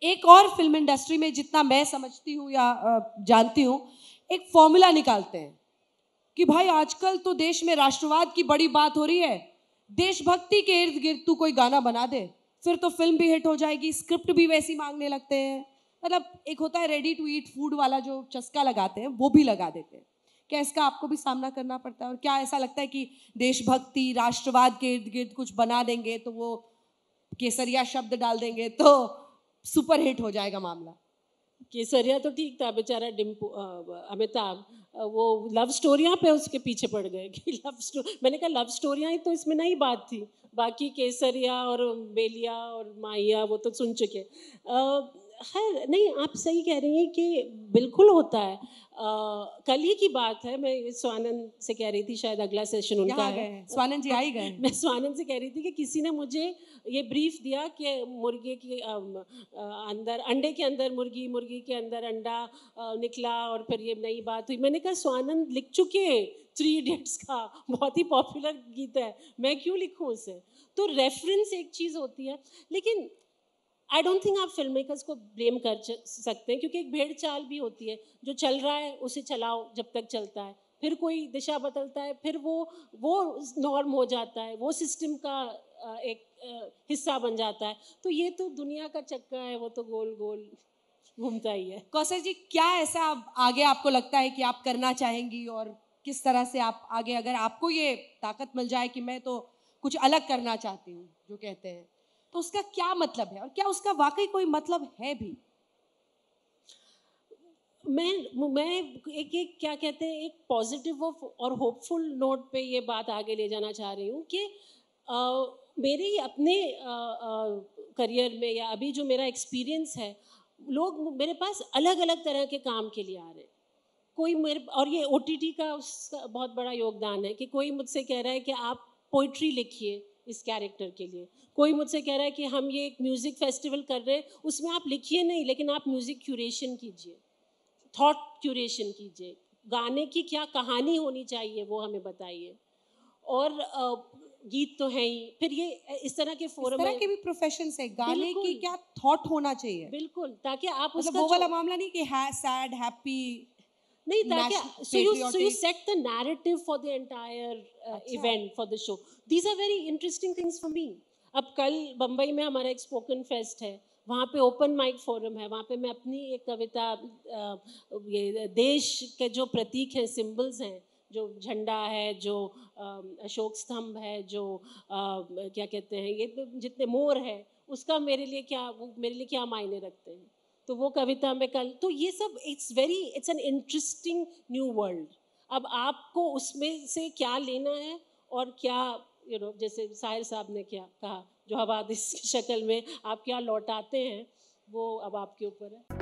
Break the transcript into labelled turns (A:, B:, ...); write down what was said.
A: एक और film industry में जितना मैं समझती हूँ या जानती हूँ, एक फॉर्मूला निकालते हैं कि भाई आजकल तो देश में राष्ट्रवाद की बड़ी बात हो रही है, देशभक्ति के इर्द गिर्द तू कोई गाना बना दे, फिर तो फिल्म भी हिट हो जाएगी, स्क्रिप्ट भी वैसी मांगने लगते हैं। मतलब एक होता है रेडी टू ईट फूड वाला जो चस्का लगाते हैं, वो भी लगा देते हैं। क्या इसका आपको भी सामना करना पड़ता है? और क्या ऐसा लगता है कि देशभक्ति राष्ट्रवाद के इर्द गिर्द कुछ बना देंगे तो वो केसरिया शब्द डाल देंगे तो सुपर हिट हो जाएगा मामला?
B: केसरिया तो ठीक था, बेचारा अमिताभ वो लव स्टोरियाँ पे उसके पीछे पड़ गए कि मैंने कहा लव स्टोरियाँ ही तो इसमें नई बात थी, बाकी केसरिया और बेलिया और माहिया वो तो सुन चुके। खैर नहीं, आप सही कह रही हैं कि बिल्कुल होता है। कल ही की बात है, मैं स्वानंद से कह रही थी, शायद अगला सेशन उनका है।
A: स्वानंद जी आई गए।
B: मैं स्वानंद से कह रही थी कि किसी ने मुझे ये ब्रीफ दिया कि मुर्गे के अंदर अंडे के अंदर मुर्गी, मुर्गी के अंदर अंडा निकला और फिर ये नई बात हुई। मैंने कहा स्वानंद लिख चुके हैं 3 इडियट्स का, बहुत ही पॉपुलर गीत है, मैं क्यों लिखूं उसे? तो रेफरेंस एक चीज़ होती है, लेकिन आई डोंट थिंक आप फिल्म मेकर्स को ब्लेम कर सकते हैं, क्योंकि एक भेड़ चाल भी होती है, जो चल रहा है उसे चलाओ जब तक चलता है, फिर कोई दिशा बदलता है, फिर वो नॉर्म हो जाता है, वो सिस्टम का एक हिस्सा बन जाता है। तो ये तो दुनिया का चक्का है, वो तो गोल गोल घूमता ही है।
A: कौसर जी, क्या ऐसा आगे आपको लगता है कि आप करना चाहेंगी, और किस तरह से आप आगे, अगर आपको ये ताकत मिल जाए कि मैं तो कुछ अलग करना चाहती हूँ जो कहते हैं, तो उसका क्या मतलब है, और क्या उसका वाकई कोई मतलब है भी?
B: मैं एक क्या कहते हैं, एक पॉजिटिव और होपफुल नोट पे ये बात आगे ले जाना चाह रही हूँ कि मेरे ही अपने करियर में या अभी जो मेरा एक्सपीरियंस है, लोग मेरे पास अलग अलग तरह के काम के लिए आ रहे हैं। कोई मेरे, और ये OTT का उसका बहुत बड़ा योगदान है कि कोई मुझसे कह रहा है कि आप पोइट्री लिखिए इस कैरेक्टर के लिए, कोई मुझसे कह रहा है कि हम ये एक म्यूज़िक फेस्टिवल कर रहे हैं, उसमें आप लिखिए नहीं, लेकिन आप म्यूज़िक क्यूरेशन कीजिए, थॉट क्यूरेशन कीजिए, गाने की क्या कहानी होनी चाहिए वो हमें बताइए। और गीत तो है ही, फिर ये इस तरह के फोरम,
A: इस तरह के भी प्रोफेशन है, गाने की क्या थॉट होना चाहिए?
B: बिल्कुल, ताकि आप
A: मतलब
B: उसका
A: वो वाला मामला नहीं कि सैड हैप्पी
B: नहीं, ताकि so you set the narrative for the entire event for the show. These are very interesting things for me. अब कल बम्बई में हमारा एक स्पोकन फेस्ट है, वहाँ पे ओपन माइक फोरम है, वहाँ पे मैं अपनी एक कविता, ये देश के जो प्रतीक हैं, सिंबल्स हैं, जो झंडा है, जो अशोक स्तंभ है, जो क्या कहते हैं, ये जितने मोर है, उसका मेरे लिए क्या मायने रखते हैं, तो वो कविता में कल, तो ये सब it's an interesting new world. अब आपको उसमें से क्या लेना है और क्या, जैसे साहिर साहब ने क्या कहा, जो हवादिस की शक्ल में आप क्या लौटाते हैं, वो अब आपके ऊपर है।